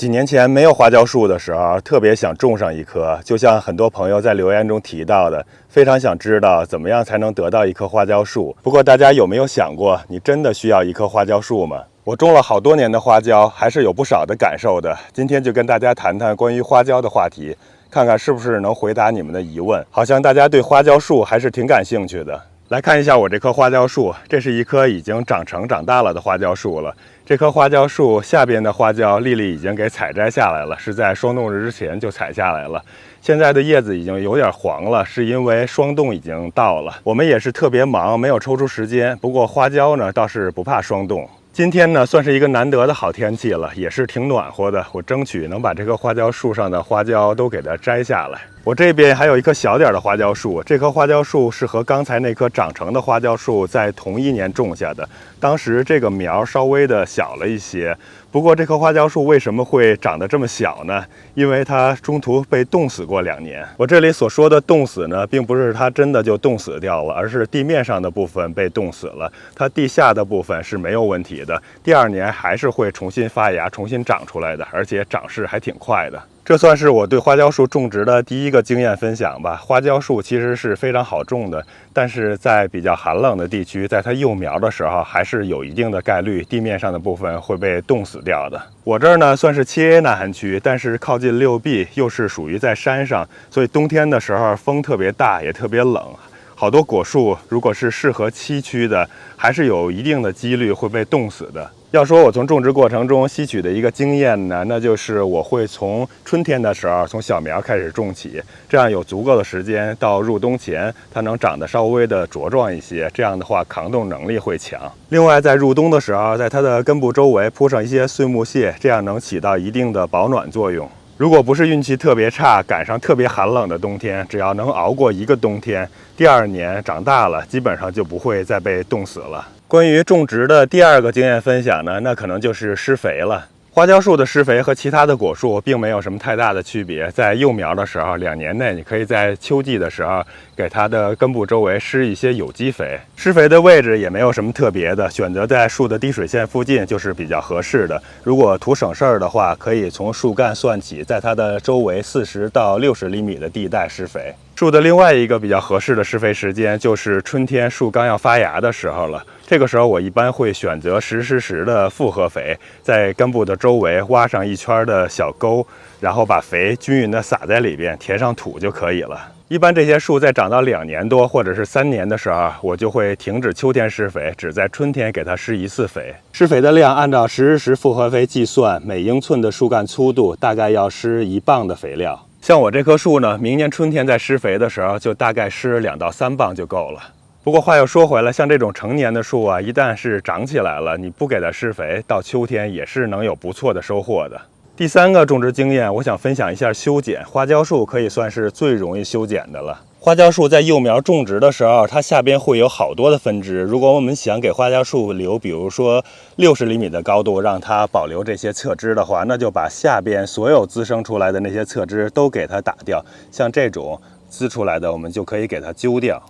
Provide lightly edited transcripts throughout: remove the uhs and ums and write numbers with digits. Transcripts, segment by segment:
几年前没有花椒树的时候，特别想种上一棵，就像很多朋友在留言中提到的，非常想知道怎么样才能得到一棵花椒树。不过大家有没有想过，你真的需要一棵花椒树吗？我种了好多年的花椒，还是有不少的感受的。今天就跟大家谈谈关于花椒的话题，看看是不是能回答你们的疑问。好像大家对花椒树还是挺感兴趣的。来看一下我这棵花椒树，这是一棵已经长大了的花椒树了。这棵花椒树下边的花椒粒粒已经给采摘下来了，是在霜冻日之前就采下来了。现在的叶子已经有点黄了，是因为霜冻已经到了。我们也是特别忙，没有抽出时间。不过花椒呢倒是不怕霜冻。今天呢算是一个难得的好天气了，也是挺暖和的。我争取能把这棵花椒树上的花椒都给它摘下来。我这边还有一棵小点的花椒树，这棵花椒树是和刚才那棵长成的花椒树在同一年种下的，当时这个苗稍微的小了一些。不过这棵花椒树为什么会长得这么小呢？因为它中途被冻死过2年。我这里所说的冻死呢，并不是它真的就冻死掉了，而是地面上的部分被冻死了，它地下的部分是没有问题的，第2年还是会重新发芽、重新长出来的，而且长势还挺快的。这算是我对花椒树种植的第一个经验分享吧。花椒树其实是非常好种的，但是在比较寒冷的地区，在它幼苗的时候，还是有一定的概率地面上的部分会被冻死掉的。我这儿呢算是7A 耐寒区，但是靠近6B，又是属于在山上，所以冬天的时候风特别大，也特别冷。好多果树如果是适合7区的，还是有一定的几率会被冻死的。要说我从种植过程中吸取的一个经验呢，那就是我会从春天的时候从小苗开始种起，这样有足够的时间到入冬前它能长得稍微的茁壮一些，这样的话抗冻能力会强。另外在入冬的时候，在它的根部周围铺上一些碎木屑，这样能起到一定的保暖作用。如果不是运气特别差，赶上特别寒冷的冬天，只要能熬过一个冬天，第2年长大了，基本上就不会再被冻死了。关于种植的第2个经验分享呢，那可能就是施肥了。花椒树的施肥和其他的果树并没有什么太大的区别，在幼苗的时候，2年内你可以在秋季的时候给它的根部周围施一些有机肥。施肥的位置也没有什么特别的，选择在树的滴水线附近就是比较合适的。如果图省事儿的话，可以从树干算起，在它的周围40到60厘米的地带施肥。树的另外一个比较合适的施肥时间就是春天树刚要发芽的时候了。这个时候我一般会选择10-10-10的复合肥，在根部的周围挖上一圈的小沟，然后把肥均匀的撒在里边，填上土就可以了。一般这些树在长到2年多或者是3年的时候，我就会停止秋天施肥，只在春天给它施1次肥。施肥的量按照10-10复合肥计算，每英寸的树干粗度大概要施1磅的肥料。像我这棵树呢，明年春天在施肥的时候，就大概施2到3磅就够了。不过话又说回来，像这种成年的树啊，一旦是长起来了，你不给它施肥，到秋天也是能有不错的收获的。第3个种植经验，我想分享一下修剪。花椒树可以算是最容易修剪的了。花椒树在幼苗种植的时候，它下边会有好多的分支。如果我们想给花椒树留，比如说60厘米的高度，让它保留这些侧枝的话，那就把下边所有滋生出来的那些侧枝都给它打掉。像这种滋出来的，我们就可以给它揪掉。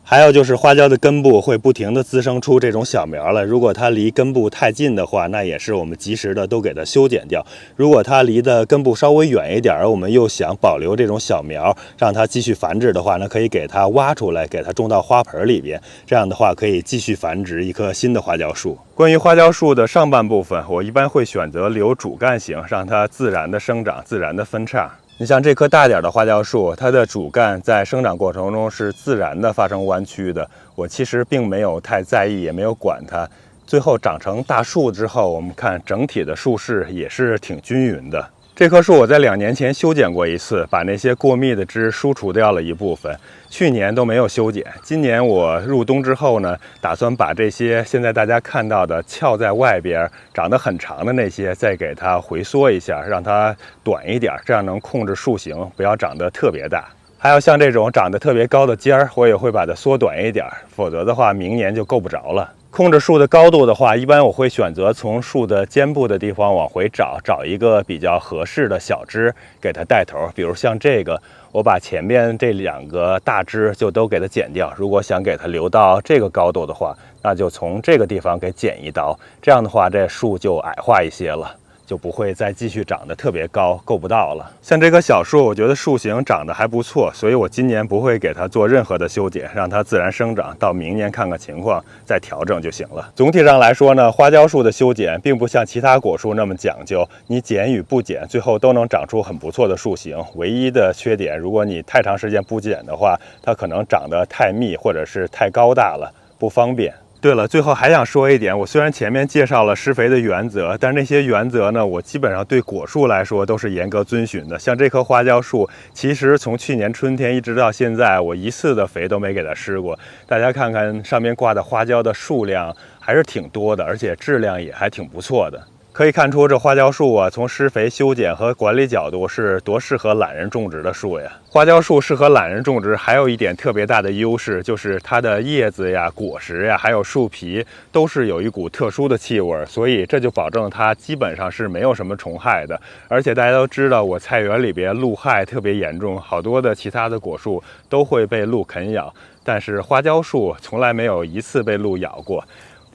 还有就是花椒的根部会不停地滋生出这种小苗来，如果它离根部太近的话，那也是我们及时的都给它修剪掉。如果它离的根部稍微远一点，而我们又想保留这种小苗，让它继续繁殖的话，那可以给它挖出来，给它种到花盆里边，这样的话可以继续繁殖一棵新的花椒树。关于花椒树的上半部分，我一般会选择留主干型，让它自然的生长，自然的分叉。你像这棵大点的花椒树，它的主干在生长过程中是自然的发生弯曲的，我其实并没有太在意，也没有管它。最后长成大树之后，我们看整体的树势也是挺均匀的。这棵树我在2年前修剪过1次，把那些过密的枝疏除掉了一部分。去年都没有修剪，今年我入冬之后呢，打算把这些现在大家看到的翘在外边、长得很长的那些，再给它回缩一下，让它短一点，这样能控制树形，不要长得特别大。还有像这种长得特别高的尖儿，我也会把它缩短一点，否则的话明年就够不着了。控制树的高度的话，一般我会选择从树的尖部的地方往回找一个比较合适的小枝给它带头。比如像这个，我把前面这2个大枝就都给它剪掉。如果想给它留到这个高度的话，那就从这个地方给剪一刀，这样的话这树就矮化一些了。就不会再继续长得特别高，够不到了。像这棵小树，我觉得树形长得还不错，所以我今年不会给它做任何的修剪，让它自然生长，到明年看看情况再调整就行了。总体上来说呢，花椒树的修剪并不像其他果树那么讲究，你剪与不剪，最后都能长出很不错的树形。唯一的缺点，如果你太长时间不剪的话，它可能长得太密或者是太高大了，不方便。对了，最后还想说一点，我虽然前面介绍了施肥的原则，但是那些原则呢，我基本上对果树来说都是严格遵循的。像这棵花椒树，其实从去年春天一直到现在，我一次的肥都没给它施过。大家看看上面挂的花椒的数量还是挺多的，而且质量也还挺不错的。可以看出这花椒树啊，从施肥、修剪和管理角度是多适合懒人种植的树呀。花椒树适合懒人种植，还有一点特别大的优势，就是它的叶子呀、果实呀，还有树皮都是有一股特殊的气味，所以这就保证它基本上是没有什么虫害的。而且大家都知道，我菜园里边鹿害特别严重，好多的其他的果树都会被鹿啃咬，但是花椒树从来没有一次被鹿咬过。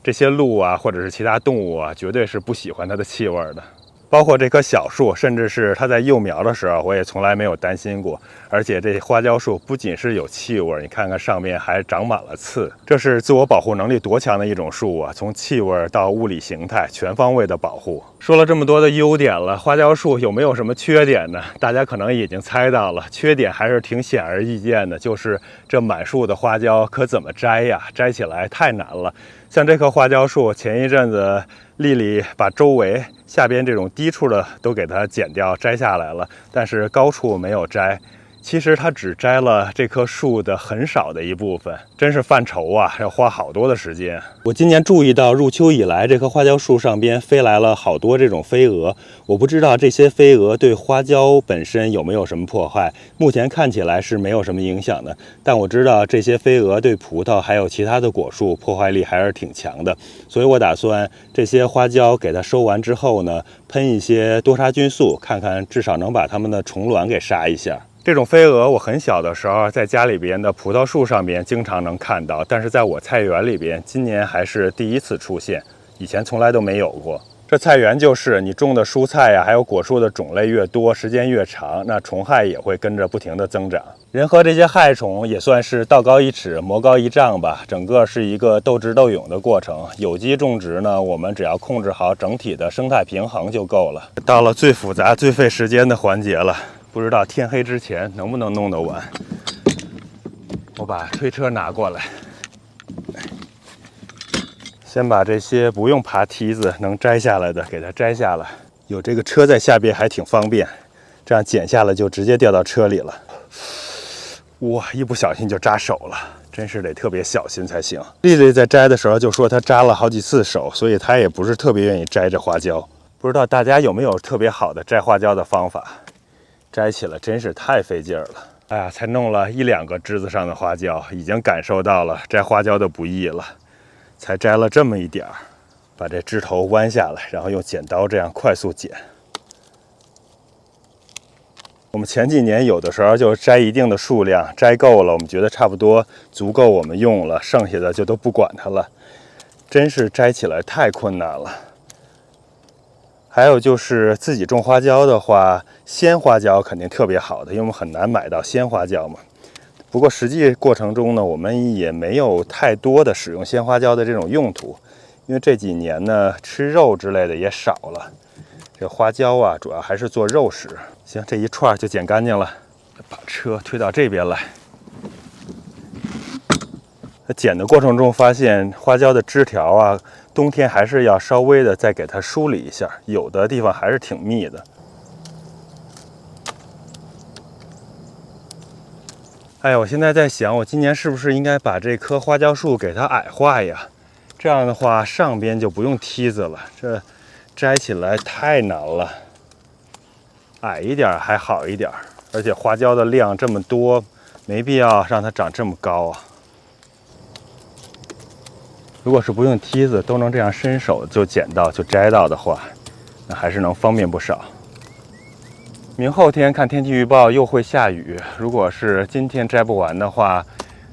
这些鹿啊，或者是其他动物啊，绝对是不喜欢它的气味的。包括这棵小树，甚至是它在幼苗的时候，我也从来没有担心过。而且这花椒树不仅是有气味，你看看上面还长满了刺，这是自我保护能力多强的一种树啊！从气味到物理形态，全方位的保护。说了这么多的优点了，花椒树有没有什么缺点呢？大家可能已经猜到了，缺点还是挺显而易见的，就是这满树的花椒可怎么摘呀？摘起来太难了。像这棵花椒树，前一阵子丽丽把周围下边这种低处的都给它剪掉摘下来了，但是高处没有摘。其实它只摘了这棵树的很少的一部分，真是犯愁啊，要花好多的时间。我今年注意到入秋以来，这棵花椒树上边飞来了好多这种飞蛾，我不知道这些飞蛾对花椒本身有没有什么破坏，目前看起来是没有什么影响的，但我知道这些飞蛾对葡萄还有其他的果树破坏力还是挺强的，所以我打算这些花椒给它收完之后呢，喷一些多杀菌素，看看至少能把它们的虫卵给杀一下。这种飞蛾我很小的时候在家里边的葡萄树上面经常能看到，但是在我菜园里边今年还是第一次出现，以前从来都没有过。这菜园就是你种的蔬菜呀，还有果树的种类越多，时间越长，那虫害也会跟着不停的增长。人和这些害虫也算是道高一尺，魔高一丈吧，整个是一个斗智斗勇的过程。有机种植呢，我们只要控制好整体的生态平衡就够了。到了最复杂、最费时间的环节了。不知道天黑之前能不能弄得完。我把推车拿过来，先把这些不用爬梯子能摘下来的给它摘下来。有这个车在下边还挺方便，这样剪下来就直接掉到车里了。哇，一不小心就扎手了，真是得特别小心才行。丽丽在摘的时候就说她扎了好几次手，所以她也不是特别愿意摘这花椒。不知道大家有没有特别好的摘花椒的方法？摘起来真是太费劲儿了，哎呀，才弄了1-2个枝子上的花椒，已经感受到了摘花椒的不易了。才摘了这么一点儿，把这枝头弯下来，然后用剪刀这样快速剪。我们前几年有的时候就摘一定的数量，摘够了，我们觉得差不多足够我们用了，剩下的就都不管它了。真是摘起来太困难了。还有就是自己种花椒的话，鲜花椒肯定特别好的，因为我们很难买到鲜花椒嘛。不过实际过程中呢，我们也没有太多的使用鲜花椒的这种用途，因为这几年呢吃肉之类的也少了。这花椒啊，主要还是做肉食。行，这一串就剪干净了，把车推到这边来。剪的过程中发现花椒的枝条啊，冬天还是要稍微的再给它梳理一下，有的地方还是挺密的。哎呀，我现在在想，我今年是不是应该把这棵花椒树给它矮化呀？这样的话，上边就不用梯子了，这摘起来太难了。矮一点还好一点，而且花椒的量这么多，没必要让它长这么高啊。如果是不用梯子都能这样伸手就捡到就摘到的话，那还是能方便不少。明后天看天气预报又会下雨，如果是今天摘不完的话，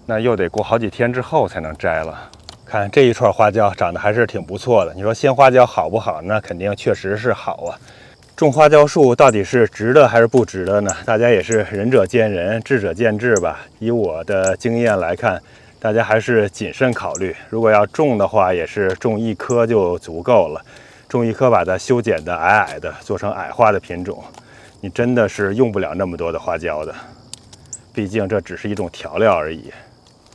那又得过好几天之后才能摘了。看这一串花椒长得还是挺不错的。你说鲜花椒好不好？那肯定确实是好啊。种花椒树到底是值得还是不值得呢？大家也是仁者见仁，智者见智吧。以我的经验来看，大家还是谨慎考虑。如果要种的话，也是种1棵就足够了。种1棵把它修剪的矮矮的，做成矮化的品种，你真的是用不了那么多的花椒的。毕竟这只是一种调料而已。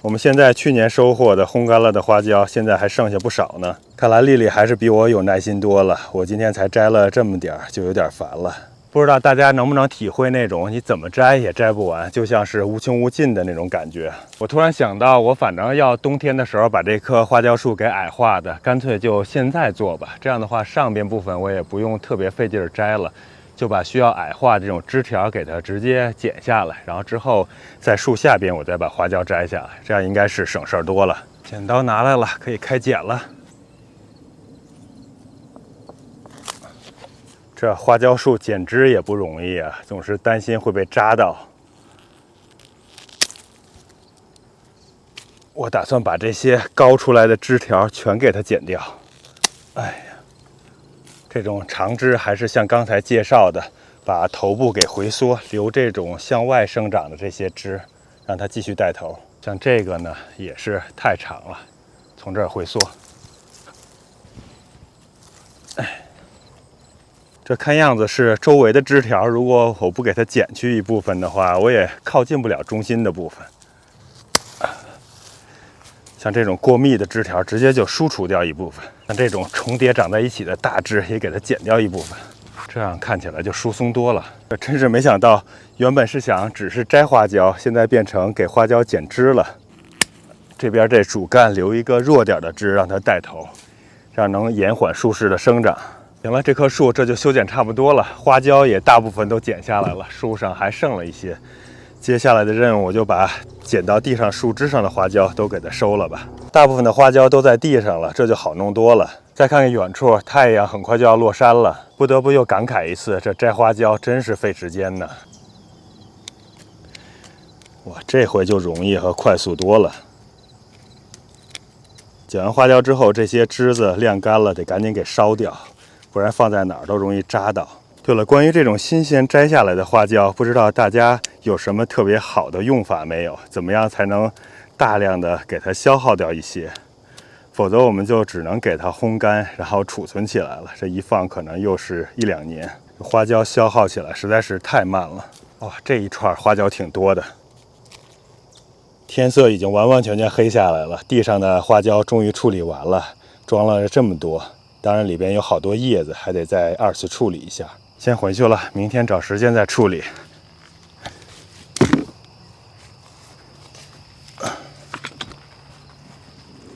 我们现在去年收获的烘干了的花椒，现在还剩下不少呢。看来丽丽还是比我有耐心多了。我今天才摘了这么点儿，就有点烦了。不知道大家能不能体会那种你怎么摘也摘不完，就像是无穷无尽的那种感觉。我突然想到，我反正要冬天的时候把这棵花椒树给矮化的，干脆就现在做吧。这样的话，上边部分我也不用特别费劲儿摘了。就把需要矮化这种枝条给它直接剪下来，然后之后在树下边我再把花椒摘下来，这样应该是省事儿多了。剪刀拿来了，可以开剪了。这花椒树剪枝也不容易啊，总是担心会被扎到。我打算把这些高出来的枝条全给它剪掉。哎呀。这种长枝还是像刚才介绍的，把头部给回缩，留这种向外生长的这些枝，让它继续带头。像这个呢，也是太长了，从这儿回缩。哎，这看样子是周围的枝条，如果我不给它剪去一部分的话，我也靠近不了中心的部分。像这种过密的枝条，直接就疏除掉一部分；像这种重叠长在一起的大枝，也给它剪掉一部分，这样看起来就疏松多了。这真是没想到，原本是想只是摘花椒，现在变成给花椒剪枝了。这边这主干留一个弱点的枝，让它带头，这样能延缓树势的生长。行了，这棵树这就修剪差不多了，花椒也大部分都剪下来了，树上还剩了一些。接下来的任务，我就把捡到地上树枝上的花椒都给它收了吧。大部分的花椒都在地上了，这就好弄多了。再看看远处，太阳很快就要落山了，不得不又感慨一次，这摘花椒真是费时间呢。哇，这回就容易和快速多了。剪完花椒之后，这些枝子晾干了，得赶紧给烧掉，不然放在哪儿都容易扎到。对了，关于这种新鲜摘下来的花椒，不知道大家有什么特别好的用法没有？怎么样才能大量的给它消耗掉一些？否则我们就只能给它烘干，然后储存起来了。这一放可能又是1、2年，花椒消耗起来实在是太慢了。哇，这一串花椒挺多的。天色已经完完全全黑下来了，地上的花椒终于处理完了，装了这么多，当然里边有好多叶子，还得再2次处理一下。先回去了，明天找时间再处理。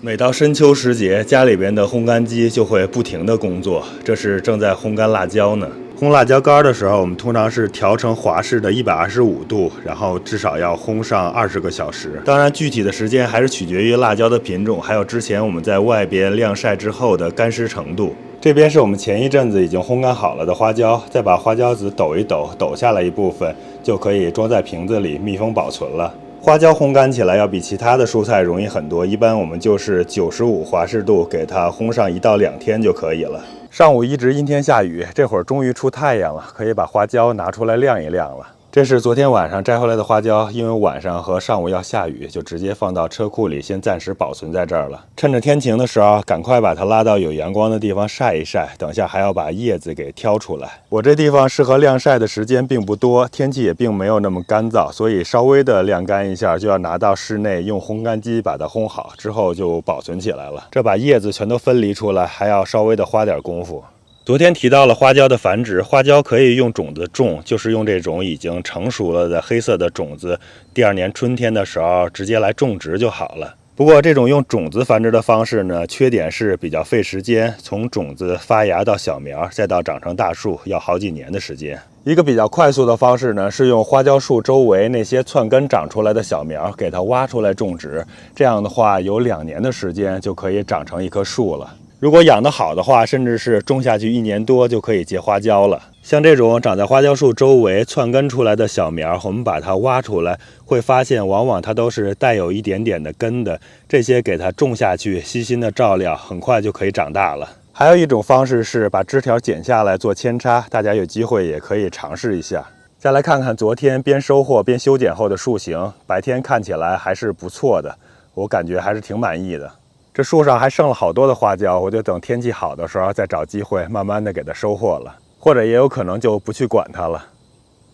每到深秋时节，家里边的烘干机就会不停的工作，这是正在烘干辣椒呢。烘辣椒干的时候，我们通常是调成华氏的125度，然后至少要烘上20个小时。当然，具体的时间还是取决于辣椒的品种，还有之前我们在外边晾晒之后的干湿程度。这边是我们前一阵子已经烘干好了的花椒，再把花椒籽抖一抖，抖下来一部分，就可以装在瓶子里密封保存了。花椒烘干起来要比其他的蔬菜容易很多，一般我们就是95华氏度给它烘上1到2天就可以了。上午一直阴天下雨，这会儿终于出太阳了，可以把花椒拿出来晾一晾了。这是昨天晚上摘回来的花椒，因为晚上和上午要下雨，就直接放到车库里，先暂时保存在这儿了。趁着天晴的时候，赶快把它拉到有阳光的地方晒一晒，等下还要把叶子给挑出来。我这地方适合晾晒的时间并不多，天气也并没有那么干燥，所以稍微的晾干一下就要拿到室内用烘干机把它烘好，之后就保存起来了。这把叶子全都分离出来，还要稍微的花点功夫。昨天提到了花椒的繁殖，花椒可以用种子种，就是用这种已经成熟了的黑色的种子，第2年春天的时候直接来种植就好了。不过这种用种子繁殖的方式呢，缺点是比较费时间，从种子发芽到小苗，再到长成大树，要好几年的时间。一个比较快速的方式呢，是用花椒树周围那些窜根长出来的小苗给它挖出来种植，这样的话有2年的时间就可以长成一棵树了。如果养得好的话，甚至是种下去1年多就可以结花椒了。像这种长在花椒树周围窜根出来的小苗，我们把它挖出来，会发现往往它都是带有一点点的根的。这些给它种下去，细心的照料，很快就可以长大了。还有一种方式是把枝条剪下来做扦插，大家有机会也可以尝试一下。再来看看昨天边收获边修剪后的树形，白天看起来还是不错的，我感觉还是挺满意的。这树上还剩了好多的花椒，我就等天气好的时候再找机会慢慢的给它收获了，或者也有可能就不去管它了。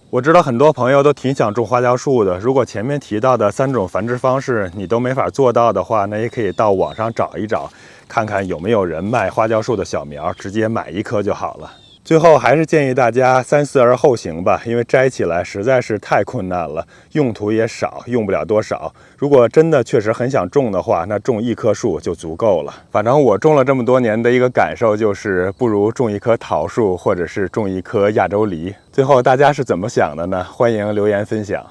我知道很多朋友都挺想种花椒树的，如果前面提到的3种繁殖方式你都没法做到的话，那也可以到网上找一找，看看有没有人卖花椒树的小苗，直接买1棵就好了。最后还是建议大家三思而后行吧，因为摘起来实在是太困难了，用途也少，用不了多少。如果真的确实很想种的话，那种1棵树就足够了。反正我种了这么多年的一个感受就是，不如种1棵桃树，或者是种1棵亚洲梨。最后大家是怎么想的呢？欢迎留言分享。